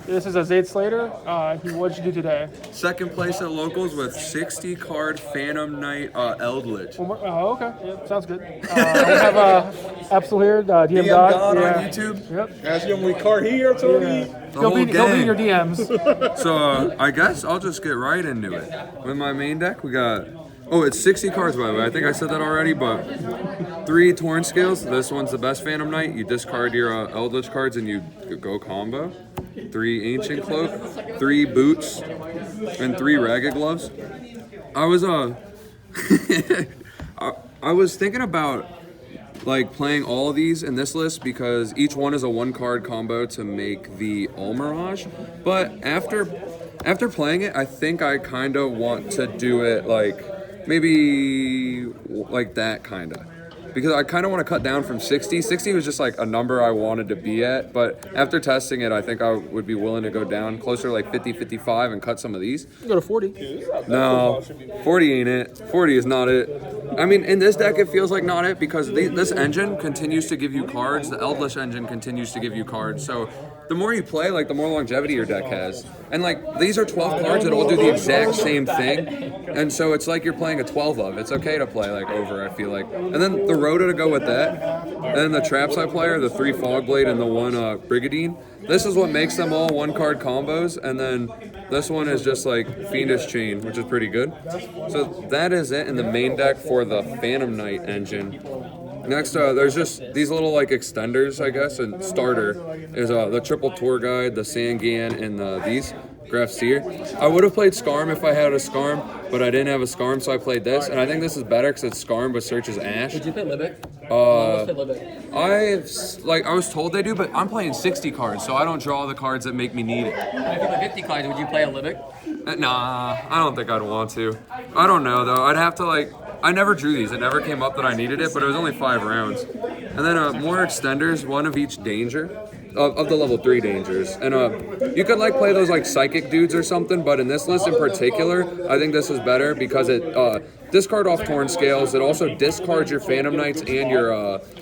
This is a Zayd Slater. What'd you do today? Second place at locals with 60 card Phantom Knight Eldlich. Oh, okay. Yeah, sounds good. We have Absol here, DMGod. DMGod on YouTube. Yep. That's the only card here, Tony. He'll be in your DMs. So I guess I'll just get right into it. With my main deck, we got... Oh, it's 60 cards, by the way. I think I said that already, but 3 Torn Scales. This one's the best Phantom Knight. You discard your Eldlich cards and you go combo. 3 Ancient Cloak, 3 Boots, and 3 Ragged Gloves. I was I was thinking about like playing all of these in this list because each one is a 1-card combo to make the almiraj. But after playing it, I think I kind of want to do it like maybe like that kind of. Because I kind of want to cut down from 60. 60 was just like a number I wanted to be at. But after testing it, I think I would be willing to go down closer to like 50, 55 and cut some of these. You go to 40. No, 40 ain't it. 40 is not it. I mean, in this deck, it feels like not it because this engine continues to give you cards. The Eldlich engine continues to give you cards. So the more you play, like the more longevity your deck has. And like these are 12 cards that all do the exact same thing. And so it's like you're playing a 12 of. It's okay to play like over, I feel like. And then the Rhoda to go with that. And then the traps I play are the 3 fogblade and the 1 brigadine. This is what makes them all 1-card combos. And then this one is just like Fiendish Chain, which is pretty good. So that is it in the main deck for the Phantom Knight engine. Next, there's just these little like extenders, I guess, and starter is the Triple Tour Guide, the Sangan, and these Grafseer. I would have played Scarm if I had a Scarm, but I didn't have a Scarm, so I played this, and I think this is better because it's Scarm but searches Ash. Would you play Libic? I was told they do, but I'm playing 60 cards, so I don't draw the cards that make me need it. If you play 50 cards, would you play a Libic? Nah, I don't think I'd want to. I don't know though. I'd have to like. I never drew these. It never came up that I needed it, but it was only 5 rounds. And then more extenders, 1 of each danger, of the level 3 dangers. And you could like play those like psychic dudes or something, but in this list in particular, I think this is better because it discard off Torn Scales. It also discards your Phantom Knights and your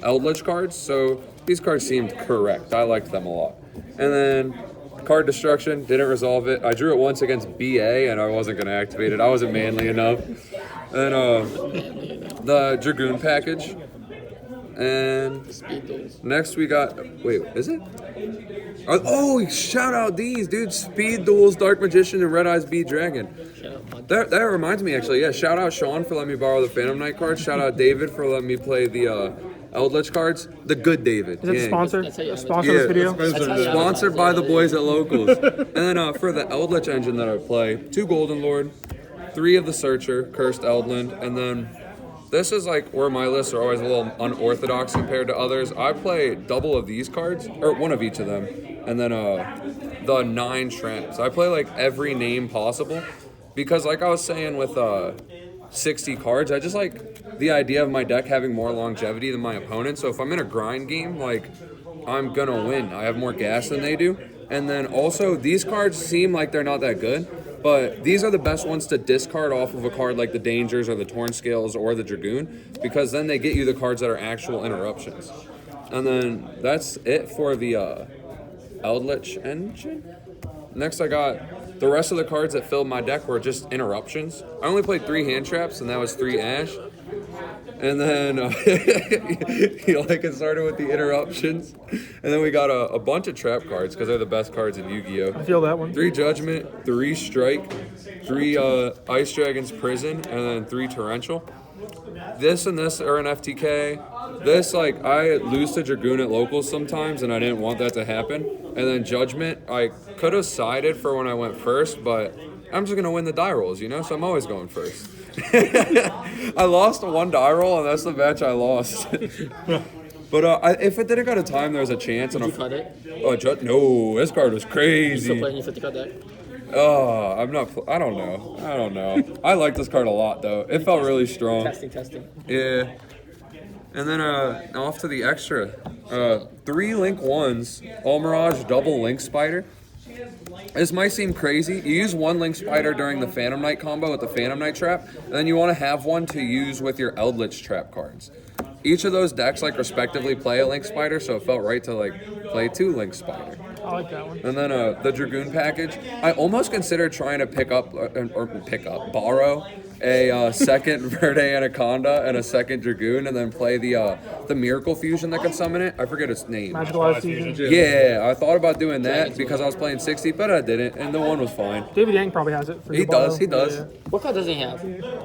Eldlich cards. So these cards seemed correct. I liked them a lot. And then card destruction, didn't resolve it. I drew it once against BA and I wasn't going to activate it. I wasn't manly enough. And the Dragoon package. And next we got, wait, is it? Oh, shout out these, dude. Speed Duels, Dark Magician, and Red Eyes Bead Dragon. That reminds me, actually, yeah. Shout out Shaun for letting me borrow the Phantom Knight cards. Shout out David for letting me play the Eldlich cards. The good David. Is it the sponsor? Sponsor this video? Sponsored by the boys at Locals. And then for the Eldlich engine that I play, 2 Golden Lord, 3 of the Searcher, Cursed Eldland, and then this is like where my lists are always a little unorthodox compared to others. I play double of these cards, or 1 of each of them, and then the 9 traps. I play like every name possible because like I was saying with 60 cards, I just like the idea of my deck having more longevity than my opponent. So if I'm in a grind game, like I'm gonna win. I have more gas than they do. And then also these cards seem like they're not that good. But these are the best ones to discard off of a card like the Dangers or the Torn Scales or the Dragoon, because then they get you the cards that are actual interruptions. And then that's it for the Eldlich engine. Next I got the rest of the cards that filled my deck were just interruptions. I only played 3 hand traps and that was 3 Ash. And then it started with the interruptions. And then we got a bunch of trap cards because they're the best cards in Yu-Gi-Oh! I feel that one. 3 Judgment, 3 Strike, 3 Ice Dragon's Prison, and then 3 Torrential. This and this are an FTK. This, like, I lose to Dragoon at locals sometimes, and I didn't want that to happen. And then Judgment, I could have sided for when I went first, but I'm just going to win the die rolls, you know? So I'm always going first. I lost 1 die roll, and that's the match I lost. But if it didn't go to time, there was a chance. Did you cut it? Oh, no, this card was crazy. You still playing your 50 card deck? Oh, I'm not. I don't know. I like this card a lot, though. It felt really strong. Testing. Yeah. And then off to the extra. 3 Link 1s, almiraj double Link Spider. This might seem crazy. You use 1 Link Spider during the Phantom Knight combo with the Phantom Knight trap, and then you want to have 1 to use with your Eldlich trap cards. Each of those decks, like, respectively play a Link Spider, so it felt right to, like, play 2 Link Spider. I like that one. And then the Dragoon package. I almost considered trying to borrow a second Verde Anaconda and a second Dragoon, and then play the Miracle Fusion that could summon it. I forget its name. Magical Ice Fusion. Yeah, I thought about doing that because I was playing 60, but I didn't, and the one was fine. David Yang probably has it. For He does, he does. Yeah. What card does he have?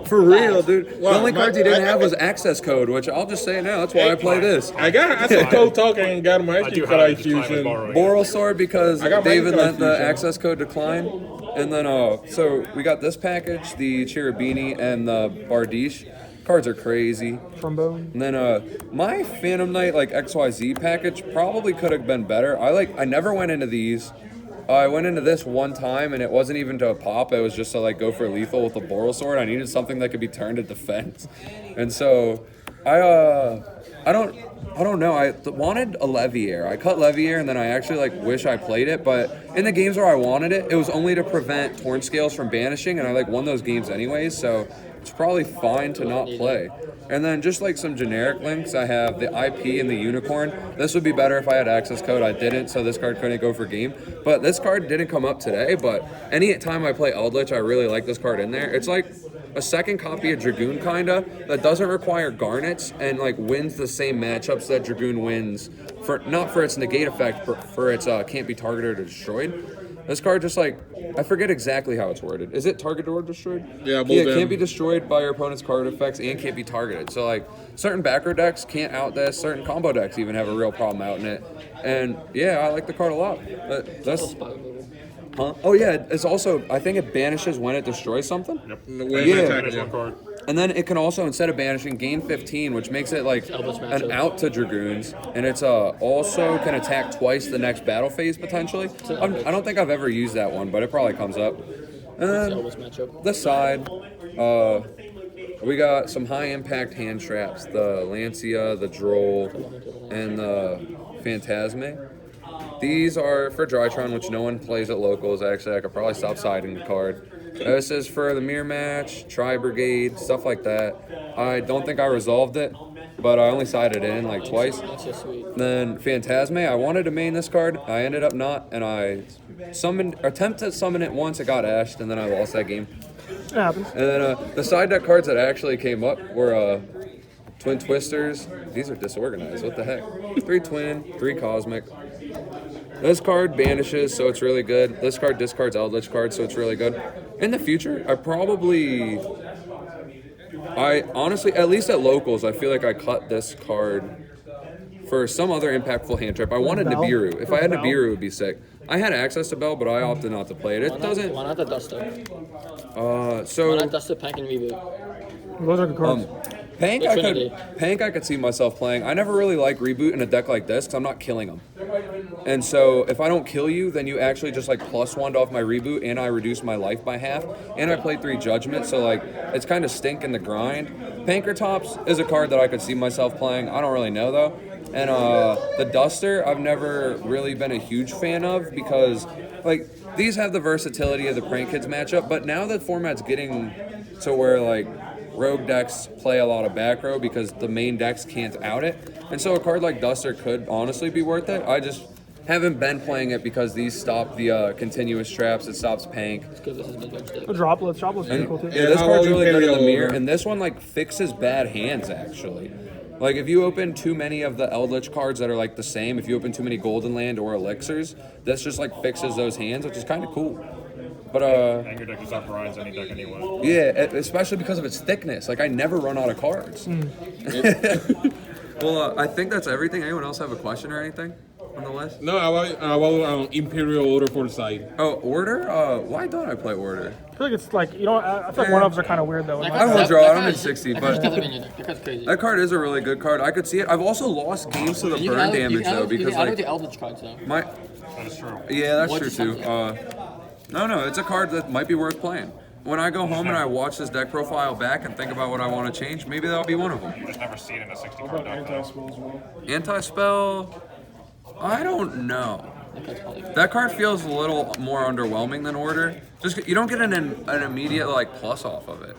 For real, dude. The only cards he didn't have was access code, which I'll just say now. That's why I play this. I said code talking and got my actually cut Ice Fusion. Boral Sword because I got David Magic let the Fusion. access code decline. And then, so we got this package, the Cherubini and the Bardiche. Cards are crazy. Trombone. And then my Phantom Knight like XYZ package probably could have been better. I never went into these. I went into this one time and it wasn't even to a pop. It was just to like go for lethal with the Boral Sword. I needed something that could be turned to defense. And so I don't know. I wanted a Leviair. I cut Leviair and then I actually like wish I played it, but in the games where I wanted it, it was only to prevent Torn Scales from banishing, and I like won those games anyways, so it's probably fine to not play. And then just like some generic links, I have the IP and the Unicorn. This would be better if I had access code. I didn't, so this card couldn't go for game. But this card didn't come up today, but any time I play Eldlich, I really like this card in there. It's like a second copy of Dragoon, kinda, that doesn't require garnets and like wins the same matchups that Dragoon wins, for not for its negate effect, but for its can't be targeted or destroyed. This card just like, I forget exactly how it's worded. Is it targeted or destroyed? Yeah, both it them. can't be destroyed by your opponent's card effects and can't be targeted. So like, certain backer decks can't out this, certain combo decks even have a real problem outing it. And yeah, I like the card a lot. That's... Huh? Oh yeah, it's also, I think it banishes when it destroys something. Yep. Yeah. And then it can also, instead of banishing, gain 15, which makes it like an out to Dragoons. And it's also can attack twice the next battle phase potentially. I don't think I've ever used that one, but it probably comes up. And then this side, we got some high impact hand traps, the Lancia, the Droll, and the Phantasme. These are for Drytron, which no one plays at locals. Actually, I could probably stop siding the card. This is for the Mirror Match, Tri-Brigade, stuff like that. I don't think I resolved it, but I only sided it in like twice. That's so sweet. Then Phantasme, I wanted to main this card. I ended up not, and I attempted to summon it once. It got ashed, and then I lost that game. It happens. And then the side deck cards that actually came up were Twin Twisters. These are disorganized. What the heck? 3 Twin, 3 Cosmic. This card banishes, so it's really good. This card discards Eldlich cards, so it's really good. In the future, I honestly, at least at locals, I feel like I cut this card for some other impactful hand trip. I wanted Nibiru. If I had Nibiru, it would be sick. I had access to Bell, but I opted not to play it. It doesn't... Why not the Duster? So... Why not Duster, Pank, and Reboot? Those are good cards. Pank I could see myself playing. I never really like Reboot in a deck like this because I'm not killing them. And so if I don't kill you, then you actually just like +1 off my Reboot and I reduce my life by half. And I played 3 Judgment, so like it's kind of stink in the grind. Pankertops is a card that I could see myself playing. I don't really know though. And the Duster, I've never really been a huge fan of because like these have the versatility of the Prank Kids matchup, but now the format's getting to where like rogue decks play a lot of back row because the main decks can't out it. And so a card like Duster could honestly be worth it. I just haven't been playing it because these stop the continuous traps. It stops Pank. The Droplets. Droplets are cool too. Yeah, this card's really good in the mirror. And this one like fixes bad hands actually. Like if you open too many of the Eldlich cards that are like the same, if you open too many Golden Land or Elixirs, this just like fixes those hands, which is kind of cool. But and your deck just outgrinds any deck anyway. yeah, especially because of its thickness. Like I never run out of cards. Well, I think that's everything. Anyone else have a question or anything on the list? No, I want Imperial Order for the side. Oh, Order? Why don't I play Order? I feel like it's like, you know, I feel like one-ups are kind of weird though. I won't draw. I'm in 60, but That's crazy. that card is a really good card. I could see it. I've also lost games to the burn damage though because like the Eldlich cards though. That is true. yeah, that's true too. No, it's a card that might be worth playing. When I go home and I watch this deck profile back and think about what I want to change, maybe that'll be one of them. You just never see it in a 60 card deck. Anti-spell as well. Anti-spell, I don't know. That card feels a little more underwhelming than Order. Just you don't get an immediate like plus off of it.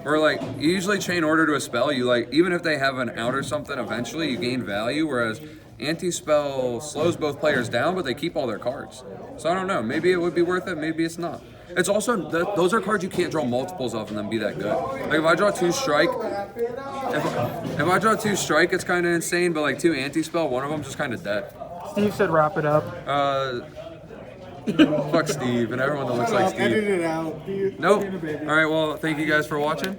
Or like you usually chain Order to a spell. You like even if they have an out or something, eventually you gain value. Whereas Anti-spell slows both players down, but they keep all their cards. So I don't know. Maybe it would be worth it. Maybe it's not. It's also, those are cards you can't draw multiples of and then be that good. Like if I draw 2 strike, if I draw 2 strike, it's kind of insane, but like 2 anti-spell, one of them's just kind of dead. Steve said wrap it up. Fuck Steve and everyone that looks like Steve. Edit it out. Nope. All right, well, thank you guys for watching.